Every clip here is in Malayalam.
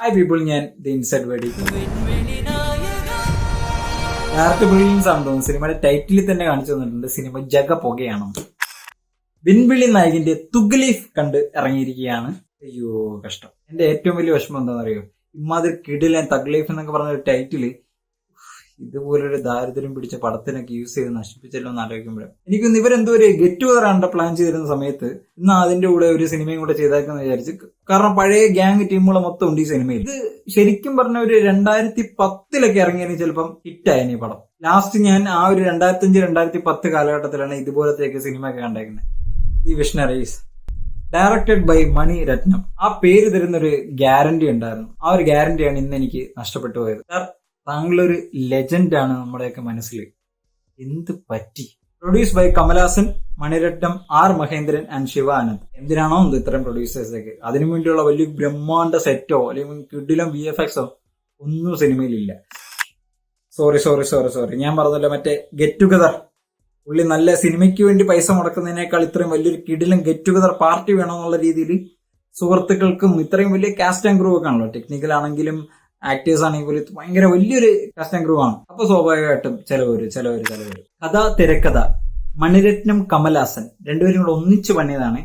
ഹായ് പീപ്പിൾ, ഞാൻ the inside word. Director brilliance ആണെന്ന് തോന്നുന്നു. സിനിമയുടെ ടൈറ്റിലിൽ തന്നെ കാണിച്ചു തന്നിട്ടുണ്ട് സിനിമ ജഗ പുകയാണോ. വിൻവിളി നായകന്റെ തുഗ്ലീഫ് കണ്ട് ഇറങ്ങിയിരിക്കുകയാണ്. അയ്യോ കഷ്ടം. എന്റെ ഏറ്റവും വലിയ വിഷമം എന്താണെന്നറിയോ, ഇമാതിരി കിടിലൻ തഗ്ലീഫ് എന്നൊക്കെ പറഞ്ഞ ഒരു ടൈറ്റില് ഇതുപോലൊരു ദാരിദ്ര്യം പിടിച്ച പടത്തിനൊക്കെ യൂസ് ചെയ്ത് നശിപ്പിച്ചല്ലോ എന്ന് ആലോചിക്കുമ്പോഴും എനിക്കൊന്ന് ഇവരെന്തോ ഒരു ഗെറ്റ് ടുഗദർ ആണ് പ്ലാൻ ചെയ്തിരുന്ന സമയത്ത് ഇന്ന് അതിന്റെ കൂടെ ഒരു സിനിമയും കൂടെ ചെയ്തേക്കെന്ന് വിചാരിച്ച്. കാരണം പഴയ ഗ്യാങ് ടീമുകൾ മൊത്തം ഉണ്ട് ഈ സിനിമയിൽ. ഇത് ശരിക്കും പറഞ്ഞ ഒരു 2010 ഇറങ്ങിയതിന് ചിലപ്പം ഹിറ്റായിരുന്നു ഈ പടം. ലാസ്റ്റ് ഞാൻ ആ ഒരു 2005-2010 കാലഘട്ടത്തിലാണ് ഇതുപോലത്തെയൊക്കെ സിനിമയൊക്കെ കണ്ടേക്കുന്നത്. The visionaries, directed by Mani Ratnam. ആ പേര് തരുന്നൊരു ഗ്യാരണ്ടി ഉണ്ടായിരുന്നു. ആ ഒരു ഗ്യാരണ്ടിയാണ് ഇന്ന് എനിക്ക് നഷ്ടപ്പെട്ടു പോയത്. താങ്കളൊരു ലെജൻഡ് ആണ് നമ്മുടെയൊക്കെ മനസ്സിൽ. എന്ത് പറ്റി? Produce by Kamal Haasan, Mani Ratnam, R Mahendran and Siva Ananth. എന്തിനാണോ ഇത്രയും പ്രൊഡ്യൂസേഴ്സൊക്കെ? അതിനു വേണ്ടിയുള്ള വലിയ ബ്രഹ്മാണ്ഡ സെറ്റോ അല്ലെങ്കിൽ കിടിലം VFXോ ഒന്നും സിനിമയിലില്ല. സോറി ഞാൻ പറഞ്ഞല്ലോ, മറ്റേ ഗെറ്റ് ടുഗദർ. പുള്ളി നല്ല സിനിമയ്ക്ക് വേണ്ടി പൈസ മുടക്കുന്നതിനേക്കാൾ ഇത്രയും വലിയൊരു കിടിലം ഗെറ്റ് ടുഗദർ പാർട്ടി വേണമെന്നുള്ള രീതിയിൽ സുഹൃത്തുക്കൾക്കും ഇത്രയും വലിയ കാസ്റ്റ് ആൻഡ് ക്രൂ ഒക്കെ ആണല്ലോ. ടെക്നിക്കൽ ആണെങ്കിലും ആക്ടേഴ്സ് ആണെങ്കിൽ പോലും ഭയങ്കര വലിയൊരു കാസ്റ്റ് ആൻഡ് ക്രൂ ആണ്. അപ്പൊ സ്വാഭാവികമായിട്ടും ചെലവര്. കഥ, തിരക്കഥ മണിരത്നം, കമലഹാസൻ രണ്ടുപേരും കൂടെ ഒന്നിച്ച് പണിയതാണ്.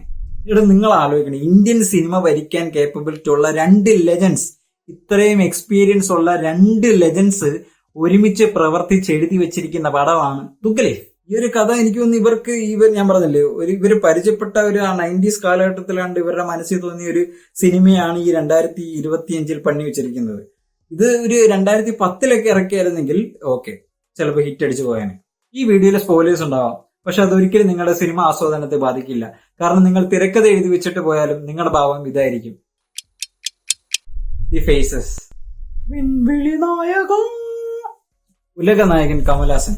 ഇവിടെ നിങ്ങൾ ആലോചിക്കണം, ഇന്ത്യൻ സിനിമ ഭരിക്കാൻ കേപ്പബിലിറ്റി ഉള്ള 2 ലെജൻസ്, ഇത്രയും എക്സ്പീരിയൻസ് ഉള്ള 2 ലെജൻസ് ഒരുമിച്ച് പ്രവർത്തിച്ച് എഴുതി വെച്ചിരിക്കുന്ന പടമാണ് തുഗ്ലീഫ്. ഈ ഒരു കഥ എനിക്ക് തോന്നുന്നു ഞാൻ പറഞ്ഞില്ലേ, ഇവര് പരിചയപ്പെട്ട ഒരു 90s കാലഘട്ടത്തിലാണ്ട് ഇവരുടെ മനസ്സിൽ തോന്നിയ ഒരു സിനിമയാണ് ഈ 2025 പണി വെച്ചിരിക്കുന്നത്. ഇത് ഒരു 2010 ഇറക്കിയായിരുന്നെങ്കിൽ ഓക്കെ, ചിലപ്പോൾ ഹിറ്റ് അടിച്ചു പോയാനെ. ഈ വീഡിയോയിൽ സ്പോയിലേഴ്സ് ഉണ്ടാവാം, പക്ഷെ അതൊരിക്കലും നിങ്ങളുടെ സിനിമ ആസ്വാദനത്തെ ബാധിക്കില്ല. കാരണം നിങ്ങൾ തിരക്കഥ എഴുതി വെച്ചിട്ട് പോയാലും നിങ്ങളുടെ ഭാവം ഇതായിരിക്കും. ദി ഫേസസ്, വിൻവിളി നായകൻ, ഉലക നായകൻ കമലഹാസൻ.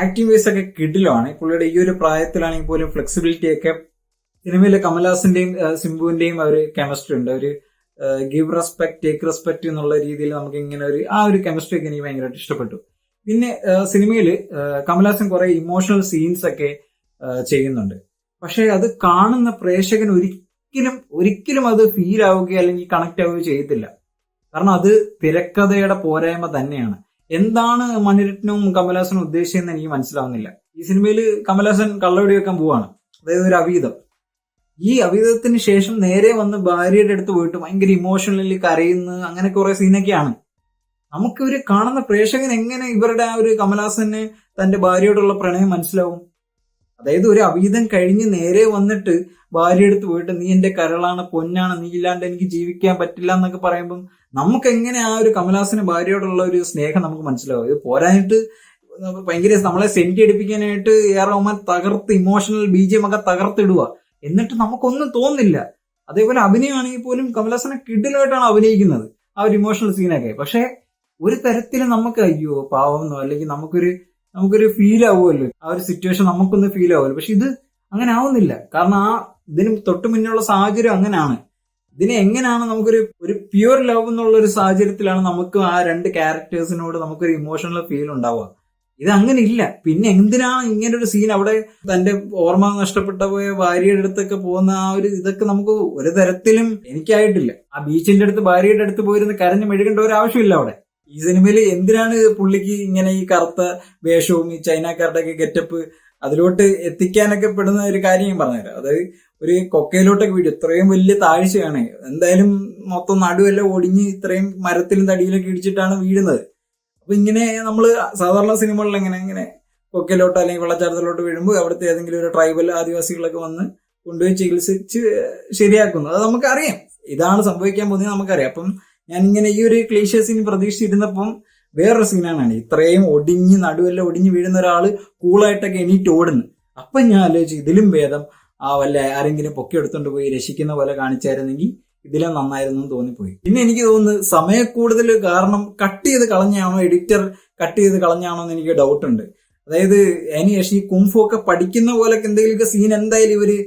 ആക്ടിംഗ് വൈസ് ഒക്കെ കിടിലാണ്. പുള്ളിയുടെ ഈ ഒരു പ്രായത്തിലാണെങ്കിൽ പോലും ഫ്ലെക്സിബിലിറ്റി ഒക്കെ സിനിമയിലെ കമലഹാസന്റെയും സിംബുവിന്റെയും ഒരു കെമിസ്ട്രി ഉണ്ട്. ഒരു ഗിവ് റെസ്പെക്ട് ടേക്ക് റെസ്പെക്ട് എന്നുള്ള രീതിയിൽ നമുക്ക് ഇങ്ങനെ ആ ഒരു കെമിസ്ട്രി ഒക്കെ എനിക്ക് ഭയങ്കരമായിട്ട് ഇഷ്ടപ്പെട്ടു. പിന്നെ സിനിമയിൽ കമലഹാസൻ കുറെ ഇമോഷണൽ സീൻസ് ഒക്കെ ചെയ്യുന്നുണ്ട്. പക്ഷെ അത് കാണുന്ന പ്രേക്ഷകൻ ഒരിക്കലും അത് ഫീൽ ആവുകയോ അല്ലെങ്കിൽ കണക്ട് ആവുകയോ ചെയ്യത്തില്ല. കാരണം അത് തിരക്കഥയുടെ പോരായ്മ തന്നെയാണ്. എന്താണ് മണിരത്നവും കമലഹാസനും ഉദ്ദേശിച്ചതെന്ന് എനിക്ക് മനസ്സിലാവുന്നില്ല. ഈ സിനിമയിൽ കമലഹാസൻ കള്ളവെടി വെക്കാൻ പോവാണ്, അതായത് ഒരു അവീതം. ഈ അവീതത്തിന് ശേഷം നേരെ വന്ന് ഭാര്യയുടെ അടുത്ത് പോയിട്ട് ഭയങ്കര ഇമോഷണലി കരയുന്ന അങ്ങനെ കുറെ സീനൊക്കെയാണ്. നമുക്ക് ഒരു കാണുന്ന പ്രേക്ഷകൻ എങ്ങനെ ഇവരുടെ ആ ഒരു കമലഹാസന് തന്റെ ഭാര്യയോടുള്ള പ്രണയം മനസ്സിലാവും? അതായത് ഒരു അവീതം കഴിഞ്ഞ് നേരെ വന്നിട്ട് ഭാര്യ അടുത്ത് പോയിട്ട് നീ എന്റെ കരളാണ്, പൊന്നാണ്, നീ ഇല്ലാണ്ട് എനിക്ക് ജീവിക്കാൻ പറ്റില്ല എന്നൊക്കെ പറയുമ്പം നമുക്ക് എങ്ങനെ ആ ഒരു കമലഹാസന് ഭാര്യയോടുള്ള ഒരു സ്നേഹം നമുക്ക് മനസ്സിലാവും? ഇത് പോരാനായിട്ട് ഭയങ്കര നമ്മളെ സെന്റ് അടിപ്പിക്കാനായിട്ട് AR റഹ്മാൻ തകർത്ത് ഇമോഷണൽ BGM ഒക്കെ തകർത്തിടുക, എന്നിട്ട് നമുക്കൊന്നും തോന്നില്ല. അതേപോലെ അഭിനയമാണെങ്കിൽ പോലും കമലഹാസനെ കിടിലായിട്ടാണ് അഭിനയിക്കുന്നത് ആ ഒരു ഇമോഷണൽ സീനൊക്കെ. പക്ഷെ ഒരു തരത്തിൽ നമുക്ക് അയ്യോ പാവമെന്നോ അല്ലെങ്കിൽ നമുക്കൊരു ഫീൽ ആവുമല്ലോ, ആ ഒരു സിറ്റുവേഷൻ നമുക്കൊന്ന് ഫീൽ ആവുമല്ലോ. പക്ഷെ ഇത് അങ്ങനെ ആവുന്നില്ല. കാരണം ഇതിന് തൊട്ടു മുന്നുള്ള സാഹചര്യം അങ്ങനെയാണ്. ഇതിനെ എങ്ങനെയാണ് നമുക്കൊരു പ്യുവർ ലവ് എന്നുള്ള ഒരു സാഹചര്യത്തിലാണ് നമുക്ക് ആ 2 ക്യാരക്ടേഴ്സിനോട് നമുക്കൊരു ഇമോഷണൽ ഫീൽ ഉണ്ടാവുക. ഇത് അങ്ങനെ ഇല്ല. പിന്നെ എന്തിനാണ് ഇങ്ങനെ ഒരു സീൻ? അവിടെ തന്റെ ഓർമ്മ നഷ്ടപ്പെട്ട പോയ ഭാര്യയുടെ അടുത്തൊക്കെ പോകുന്ന ആ ഒരു ഇതൊക്കെ നമുക്ക് ഒരു തരത്തിലും എനിക്കായിട്ടില്ല. ആ ബീച്ചിന്റെ അടുത്ത് ഭാര്യയുടെ അടുത്ത് പോയിരുന്ന് കരഞ്ഞു മെഴുകേണ്ട ഒരു ആവശ്യമില്ല അവിടെ. ഈ സിനിമയിൽ എന്തിനാണ് പുള്ളിക്ക് ഇങ്ങനെ ഈ കറുത്ത വേഷവും ഈ ചൈനക്കാരുടെ ഒക്കെ ഗെറ്റപ്പ് അതിലോട്ട് എത്തിക്കാനൊക്കെ പെടുന്ന ഒരു കാര്യം ഞാൻ പറഞ്ഞുതരാം. അതായത് ഒരു കൊക്കയിലോട്ടൊക്കെ വീഴും, ഇത്രയും വലിയ താഴ്ചയാണ്. എന്തായാലും മൊത്തം നടുവെല്ലാം ഒടിഞ്ഞ് ഇത്രയും മരത്തിലും തടിയിലൊക്കെ ഇടിച്ചിട്ടാണ് വീഴുന്നത്. അപ്പൊ ഇങ്ങനെ നമ്മള് സാധാരണ സിനിമകളിൽ ഇങ്ങനെ കൊക്കയിലോട്ടോ അല്ലെങ്കിൽ വെള്ളച്ചാട്ടത്തിലോട്ട് വീഴുമ്പോൾ അവിടുത്തെ ഏതെങ്കിലും ഒരു ട്രൈബൽ ആദിവാസികളൊക്കെ വന്ന് കൊണ്ടുപോയി ചികിത്സിച്ച് ശരിയാക്കുന്നു. അത് നമുക്കറിയാം, ഇതാണ് സംഭവിക്കാൻ പോകുന്നത് നമുക്കറിയാം. അപ്പം ഞാനിങ്ങനെ ഈ ഒരു ക്ലീശേ സീൻ പ്രതീക്ഷിച്ചിരുന്നപ്പം വേറൊരു സീനാണ്. ഇത്രയും നടുവെല്ലാം ഒടിഞ്ഞ് വീഴുന്ന ഒരാള് കൂളായിട്ടൊക്കെ എണീറ്റ് ഓടുന്നു. അപ്പൊ ഞാൻ ആലോചിച്ചു ഇതിലും ഭേദം വല്ല ആരെങ്കിലും പൊക്കി എടുത്തോണ്ട് പോയി രക്ഷിക്കുന്ന പോലെ കാണിച്ചായിരുന്നെങ്കിൽ ഇതിലും നന്നായിരുന്നു എന്ന് തോന്നിപ്പോയി. പിന്നെ എനിക്ക് തോന്നുന്നു സമയക്കൂടുതൽ കാരണം കട്ട് ചെയ്ത് കളഞ്ഞാണോ, എഡിറ്റർ കട്ട് ചെയ്ത് കളഞ്ഞാണോ എന്ന് എനിക്ക് ഡൗട്ട് ഉണ്ട്. അതായത് അതിനുശേഷം ഈ കുംഫു ഒക്കെ പഠിക്കുന്ന പോലൊക്കെ എന്തെങ്കിലുമൊക്കെ സീൻ എന്തായാലും ഇവര്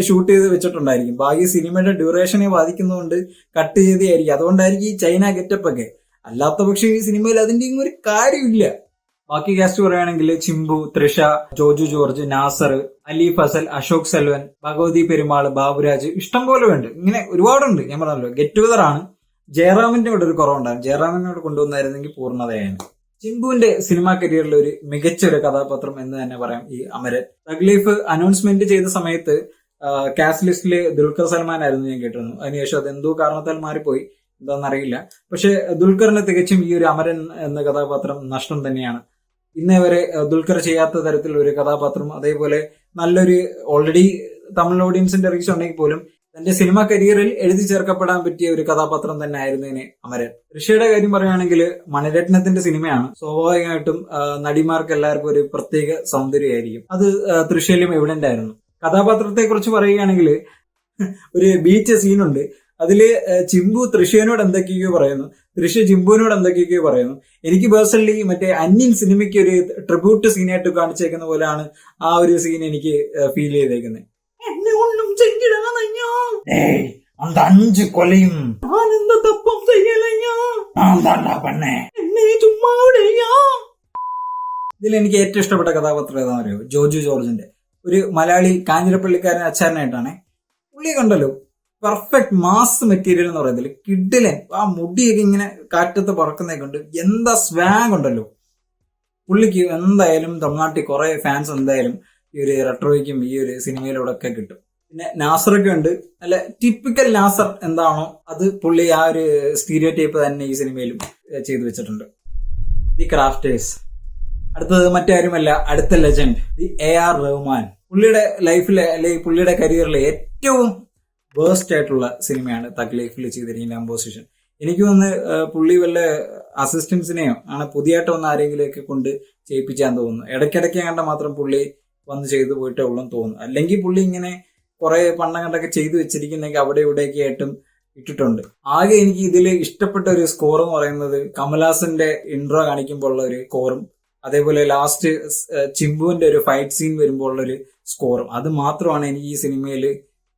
ഷൂട്ട് ചെയ്ത് വെച്ചിട്ടുണ്ടായിരിക്കും. ബാക്കി സിനിമയുടെ ഡ്യൂറേഷനെ ബാധിക്കുന്നതുകൊണ്ട് കട്ട് ചെയ്തായിരിക്കും. അതുകൊണ്ടായിരിക്കും ഈ ചൈന ഗെറ്റപ്പ് ഒക്കെ. അല്ലാത്ത പക്ഷേ ഈ സിനിമയിൽ അതിന്റെ ഒരു കാര്യമില്ല. ബാക്കി കാസ്റ്റ് പറയുകയാണെങ്കിൽ ചിമ്പു, തൃഷ, ജോജു ജോർജ്, നാസർ, അലി ഫസൽ, അശോക് സെൽവൻ, ഭഗവതി പെരുമാൾ, ബാബുരാജ്, ഇഷ്ടം പോലെ ഉണ്ട്. ഇങ്ങനെ ഒരുപാടുണ്ട്. ഞാൻ പറഞ്ഞല്ലോ ഗെറ്റ് ടുഗദർ ആണ്. ജയറാമിന്റെ കൂടെ ഒരു കുറവുണ്ടാകും. ജയറാമിനോട് കൊണ്ടുവന്നായിരുന്നെങ്കിൽ പൂർണ്ണതയാണ്. ചിമ്പുവിന്റെ സിനിമാ കരിയറിൽ ഒരു മികച്ച ഒരു കഥാപാത്രം എന്ന് തന്നെ പറയാം ഈ അമരൻ. തഗ് ലൈഫ് അനൗൺസ്മെന്റ് ചെയ്ത സമയത്ത് കാസ്റ്റ് ലിസ്റ്റില് ദുൽഖർ സൽമാൻ ആയിരുന്നു ഞാൻ കേട്ടിരുന്നു. അതിനുശേഷം അതെന്തോ കാരണത്താൽ മാറിപ്പോയി, എന്താണെന്നറിയില്ല. പക്ഷെ ദുൽഖറിന് തികച്ചും ഈ ഒരു അമരൻ എന്ന കഥാപാത്രം നഷ്ടം തന്നെയാണ്. ഇന്നേ വരെ ദുൽഖർ ചെയ്യാത്ത തരത്തിലുള്ള ഒരു കഥാപാത്രം, അതേപോലെ നല്ലൊരു ഓൾറെഡി തമിഴ് ഓഡിയൻസിന്റെ റീച്ച് ഉണ്ടെങ്കിൽ പോലും തന്റെ സിനിമ കരിയറിൽ എഴുതി ചേർക്കപ്പെടാൻ പറ്റിയ ഒരു കഥാപാത്രം തന്നെ ആയിരുന്നതിന് അമരൻ. ഋഷിയുടെ കാര്യം പറയുകയാണെങ്കിൽ മണിരത്നത്തിന്റെ സിനിമയാണ്. സ്വാഭാവികമായിട്ടും നടിമാർക്ക് എല്ലാവർക്കും ഒരു പ്രത്യേക സൗന്ദര്യമായിരിക്കും. അത് തൃശ്ശയിലും എവിഡന്റ് ആയിരുന്നു. കഥാപാത്രത്തെ കുറിച്ച് പറയുകയാണെങ്കിൽ ഒരു ബീച്ച് സീനുണ്ട്. അതില് ചിമ്പു തൃശ്ശിയനോട് എന്തൊക്കെയോ പറയുന്നു, തൃശ്ശി ചിമ്പുവിനോട് എന്തൊക്കെയോ പറയുന്നു. എനിക്ക് പേഴ്സണലി മറ്റേ അന്യൻ സിനിമയ്ക്ക് ഒരു ട്രിബ്യൂട്ട് സീനായിട്ട് കാണിച്ചേക്കുന്ന പോലെയാണ് ആ ഒരു സീൻ എനിക്ക് ഫീൽ ചെയ്തേക്കുന്നത്. എന്നെ ഒന്നും ചെയ്തിടാ 5 കൊലയും ഞാനെന്താ തപ്പം ചെയ്യലയ്യാ എന്നെ ചുമ്മാ. ഇതിൽ എനിക്ക് ഏറ്റവും ഇഷ്ടപ്പെട്ട കഥാപാത്രം ഏതാണെന്ന് അറിയോ? ജോജു ജോർജിന്റെ ഒരു മലയാളി കാഞ്ഞിരപ്പള്ളിക്കാരൻ അച്ചാരനായിട്ടാണ്. പുള്ളി കണ്ടല്ലോ പെർഫെക്റ്റ് മാസ് മെറ്റീരിയൽ എന്ന് പറയുന്നതിൽ കിഡിലൻ. ആ മുടിയൊക്കെ ഇങ്ങനെ കാറ്റത്ത് പറക്കുന്നതൊക്കെ ഉണ്ട്. എന്താ സ്വാങ് ഉണ്ടല്ലോ പുള്ളിക്ക്. എന്തായാലും തമിഴ്നാട്ടിൽ കുറെ ഫാൻസ് എന്തായാലും ഈ ഒരു റെട്രോയ്ക്കും ഈ ഒരു സിനിമയിലൂടെ ഒക്കെ കിട്ടും. പിന്നെ നാസറൊക്കെ ഉണ്ട്. അല്ല, ടിപ്പിക്കൽ നാസർ എന്താണോ അത് പുള്ളി ആ ഒരു സ്റ്റീരിയോ ടൈപ്പ് തന്നെ ഈ സിനിമയിലും ചെയ്തു വെച്ചിട്ടുണ്ട്. The crafters. അടുത്തത് മറ്റാരുമല്ല, അടുത്ത ലെജൻഡ് ദി AR റഹ്മാൻ. പുള്ളിയുടെ ലൈഫിലെ അല്ലെങ്കിൽ പുള്ളിയുടെ കരിയറിലെ ഏറ്റവും വേഴ്സ്റ്റ് ആയിട്ടുള്ള സിനിമയാണ് തഗ് ലൈഫിൽ ചെയ്തിരിക്കുന്ന കമ്പോസിഷൻ. എനിക്ക് തോന്നുന്നു പുള്ളി വല്ല അസിസ്റ്റൻസിനെയോ ആണ് പുതിയതായിട്ട് വന്ന ആരെങ്കിലുമൊക്കെ കൊണ്ട് ചെയ്യിപ്പിച്ചാൻ തോന്നുന്നു. ഇടയ്ക്കിടയ്ക്ക് കണ്ട മാത്രം പുള്ളി വന്ന് ചെയ്തു പോയിട്ടേ ഉള്ളെന്ന് തോന്നുന്നു. അല്ലെങ്കിൽ പുള്ളി ഇങ്ങനെ കുറെ പണ്ടം കണ്ടൊക്കെ ചെയ്തു വെച്ചിരിക്കുന്നെങ്കിൽ അവിടെ ഇവിടെയൊക്കെ ആയിട്ടും ഇട്ടിട്ടുണ്ട്. ആകെ എനിക്ക് ഇതിൽ ഇഷ്ടപ്പെട്ട ഒരു സ്കോർ എന്ന് പറയുന്നത് കമൽഹാസന്റെ ഇൻട്രോ കാണിക്കുമ്പോൾ ഉള്ള ഒരു സ്കോറും, അതേപോലെ ലാസ്റ്റ് ചിമ്പുവിന്റെ ഒരു ഫൈറ്റ് സീൻ വരുമ്പോൾ ഉള്ള ഒരു സ്കോറും. അത് മാത്രമാണ് എനിക്ക് ഈ സിനിമയിൽ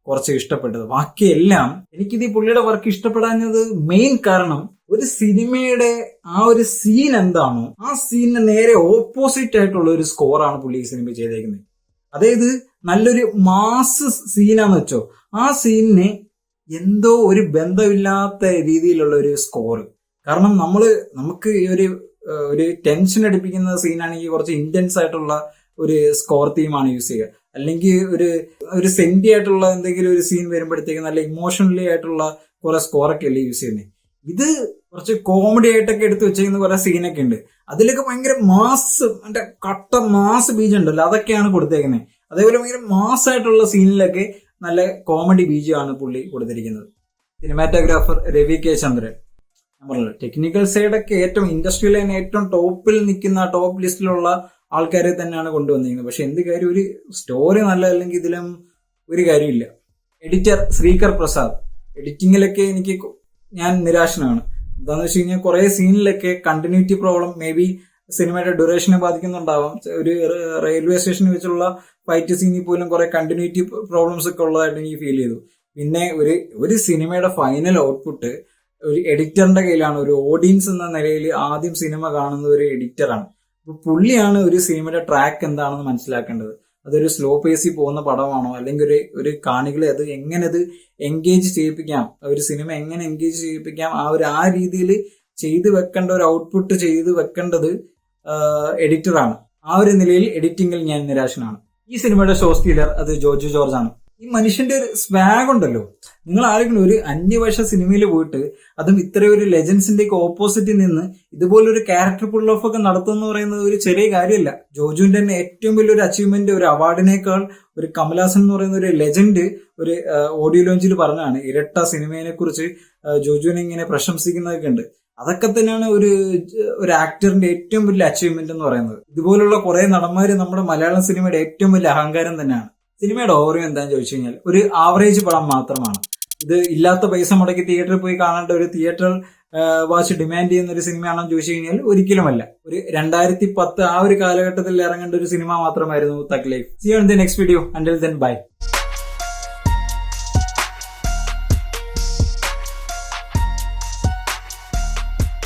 കുറച്ച് ഇഷ്ടപ്പെട്ടത്. ബാക്കിയെല്ലാം എനിക്കിത് ഈ പുള്ളിയുടെ വർക്ക് ഇഷ്ടപ്പെടാഞ്ഞത് മെയിൻ കാരണം ഒരു സിനിമയുടെ ആ ഒരു സീൻ എന്താണോ ആ സീനിന് നേരെ ഓപ്പോസിറ്റ് ആയിട്ടുള്ള ഒരു സ്കോറാണ് പുള്ളി ഈ സിനിമ ചെയ്തേക്കുന്നത്. അതായത് നല്ലൊരു മാസ് സീനാന്ന് വെച്ചോ, ആ സീനിന് എന്തോ ഒരു ബന്ധമില്ലാത്ത രീതിയിലുള്ള ഒരു സ്കോർ. കാരണം നമുക്ക് ഈ ഒരു ടെൻഷൻ അടിപ്പിക്കുന്ന സീനാണെങ്കിൽ കുറച്ച് ഇന്റൻസ് ആയിട്ടുള്ള ഒരു സ്കോർ തീമാണ് യൂസ് ചെയ്യുക. അല്ലെങ്കിൽ ഒരു സെന്റി ആയിട്ടുള്ള എന്തെങ്കിലും ഒരു സീൻ വരുമ്പോഴത്തേക്ക് നല്ല ഇമോഷണലി ആയിട്ടുള്ള കുറെ സ്കോറൊക്കെ അല്ലേ യൂസ് ചെയ്യുന്നത്. ഇത് കുറച്ച് കോമഡി ആയിട്ടൊക്കെ എടുത്ത് വെച്ചിരിക്കുന്ന കുറെ സീനൊക്കെ ഉണ്ട്. അതിലൊക്കെ ഭയങ്കര മാസ്, മറ്റേ കട്ട മാസ് ബീജം ഉണ്ടല്ലോ, അതൊക്കെയാണ് കൊടുത്തേക്കുന്നത്. അതേപോലെ ഭയങ്കര മാസ് ആയിട്ടുള്ള സീനിലൊക്കെ നല്ല കോമഡി ബീജമാണ് പുള്ളി കൊടുത്തിരിക്കുന്നത്. സിനിമാറ്റോഗ്രാഫർ രവി കെ ചന്ദ്രൻ. ഞാൻ പറഞ്ഞല്ലോ ടെക്നിക്കൽ സൈഡൊക്കെ ഏറ്റവും ഇൻഡസ്ട്രിയിൽ തന്നെ ഏറ്റവും ടോപ്പിൽ നിൽക്കുന്ന ടോപ്പ് ലിസ്റ്റിലുള്ള ആൾക്കാരെ തന്നെയാണ് കൊണ്ടുവന്നിരിക്കുന്നത്. പക്ഷെ എന്ത് കാര്യം, ഒരു സ്റ്റോറി നല്ലതല്ലെങ്കിൽ ഇതിലും ഒരു കാര്യമില്ല. എഡിറ്റർ ശ്രീകർ പ്രസാദ്. എഡിറ്റിങ്ങിലൊക്കെ ഞാൻ നിരാശനാണ്. എന്താണെന്ന് വെച്ച് കഴിഞ്ഞാൽ കുറെ സീനിലൊക്കെ കണ്ടിന്യൂറ്റി പ്രോബ്ലം മേ ബി സിനിമയുടെ ഡ്യൂറേഷനെ ബാധിക്കുന്നുണ്ടാവാം. ഒരു റെയിൽവേ സ്റ്റേഷനിൽ വെച്ചുള്ള ഫൈറ്റ് സീനിൽ പോലും കുറെ കണ്ടിന്യൂറ്റി പ്രോബ്ലംസ് ഒക്കെ ഉള്ളതായിട്ട് എനിക്ക് ഫീൽ ചെയ്തു. പിന്നെ ഒരു സിനിമയുടെ ഫൈനൽ ഔട്ട്പുട്ട് ഒരു എഡിറ്ററിന്റെ കയ്യിലാണ്. ഒരു ഓഡിയൻസ് എന്ന നിലയിൽ ആദ്യം സിനിമ കാണുന്ന ഒരു എഡിറ്ററാണ്. പുള്ളിയാണ് ഒരു സിനിമയുടെ ട്രാക്ക് എന്താണെന്ന് മനസ്സിലാക്കേണ്ടത്. അതൊരു സ്ലോ പേസിൽ പോകുന്ന പടമാണോ, അല്ലെങ്കിൽ ഒരു കാണികളെ അത് എങ്ങനെ എൻഗേജ് ചെയ്യിപ്പിക്കാം, ഒരു സിനിമ എങ്ങനെ എൻഗേജ് ചെയ്യിപ്പിക്കാം, ആ രീതിയിൽ ചെയ്തു വെക്കേണ്ട ഒരു ഔട്ട്പുട്ട് ചെയ്തു വെക്കേണ്ടത് എഡിറ്ററാണ്. ആ ഒരു നിലയിൽ എഡിറ്റിംഗിൽ ഞാൻ നിരാശനാണ്. ഈ സിനിമയുടെ ഷോ സ്റ്റീലർ അത് ജോജു ജോർജ് ആണ്. ഈ മനുഷ്യന്റെ ഒരു സ്വാഗ് ഉണ്ടല്ലോ, നിങ്ങൾ ആരെങ്കിലും ഒരു അന്യഭാഷ സിനിമയിൽ പോയിട്ട് അതും ഇത്രയും ഒരു ലെജൻസിന്റെ ഒക്കെ ഓപ്പോസിറ്റിൽ നിന്ന് ഇതുപോലൊരു ക്യാരക്ടർ പുൾ ഓഫ് ഒക്കെ നടത്തുമെന്ന് പറയുന്നത് ഒരു ചെറിയ കാര്യമല്ല. ജോജുവിന്റെ തന്നെ ഏറ്റവും വലിയൊരു അച്ചീവ്മെന്റ്, ഒരു അവാർഡിനേക്കാൾ ഒരു കമൽഹാസൻ എന്ന് പറയുന്ന ഒരു ലെജൻഡ് ഒരു ഓഡിയോ ലോഞ്ചിൽ പറഞ്ഞാണ് ഇരട്ട സിനിമയെ കുറിച്ച് ജോജുവിനെ ഇങ്ങനെ പ്രശംസിക്കുന്നതൊക്കെ ഉണ്ട്. അതൊക്കെ തന്നെയാണ് ഒരു ആക്ടറിന്റെ ഏറ്റവും വലിയ അച്ചീവ്മെന്റ് എന്ന് പറയുന്നത്. ഇതുപോലുള്ള കുറെ നടന്മാര് നമ്മുടെ മലയാളം സിനിമയുടെ ഏറ്റവും വലിയ അഹങ്കാരം തന്നെയാണ്. സിനിമയുടെ ഓവറിയും എന്താണെന്ന് ചോദിച്ചു കഴിഞ്ഞാൽ ഒരു ആവറേജ് പടം മാത്രമാണ്. ഇത് ഇല്ലാത്ത പൈസ മുടക്കി തിയേറ്ററിൽ പോയി കാണേണ്ട ഒരു തിയേറ്റർ വാച്ച് ഡിമാൻഡ് ചെയ്യുന്ന ഒരു സിനിമയാണെന്ന് ചോദിച്ചു കഴിഞ്ഞാൽ ഒരിക്കലുമല്ല. ഒരു 2010 ആ ഒരു കാലഘട്ടത്തിൽ ഇറങ്ങേണ്ട ഒരു സിനിമ മാത്രമായിരുന്നു Thug Life. See you in the next video. Until then by.